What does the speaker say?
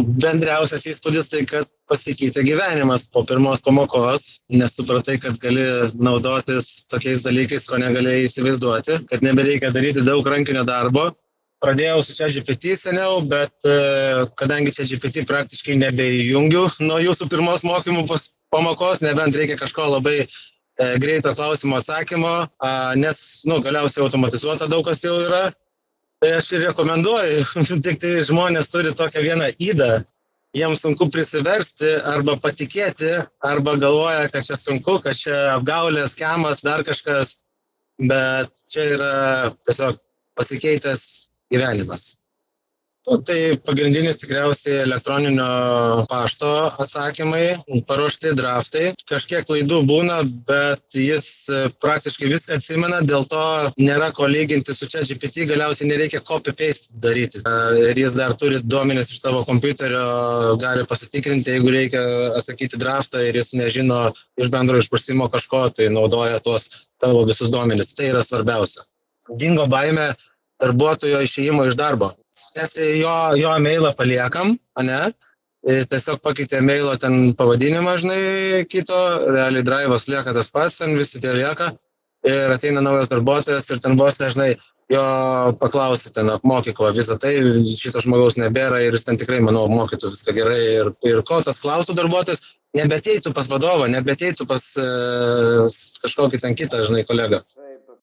Bendriausias įspūdis tai, kad pasikeitė gyvenimas po pirmos pamokos, nes supratai, kad gali naudotis tokiais dalykais, ko negalėjai įsivaizduoti, kad nebereikia daryti daug rankinio darbo. Pradėjau su ChatGPT seniau, bet kadangi ChatGPT praktiškai nebeįjungiu nuo jūsų pirmos mokymų pamokos, nebent reikia kažko labai greito klausimo atsakymo, nes galiausiai automatizuota daug kas jau yra. Tai aš ir rekomenduoju, tik tai žmonės turi tokią vieną ydą, jiems sunku prisiversti arba patikėti, arba galvoja, kad čia sunku, kad čia apgaulė, skemas, dar kažkas, bet čia yra tiesiog pasikeitęs gyvenimas. Tai pagrindinis tikriausiai elektroninio pašto atsakymai, paruošti draftai. Kažkiek klaidų būna, bet jis praktiškai viską atsimena, dėl to nėra ko lyginti su ChatGPT, galiausiai nereikia copy-paste daryti. Ir jis dar turi duomenis iš tavo kompiuterio, gali pasitikrinti, jeigu reikia atsakyti draftą ir jis nežino iš bendro išprusimo kažko, tai naudoja tuos tavo visus duomenis. Tai yra svarbiausia. Dingo baimė darbuotojo išėjimo iš darbo. Nes jo mailą paliekam, tiesiog pakeitė mailo ten pavadinimą, kito, realiai drivas lieka tas pats, ten visi tie lieka ir ateina naujas darbuotojas ir ten vos nežinai, jo paklausi ten apmokyk visą tai, šito žmogaus nebėra ir jis ten tikrai, manau, mokytų viską gerai ir ko tas klaustų darbuotojas, nebeteitų pas vadovą, nebeteitų pas kažkokį ten kitą, kolegą.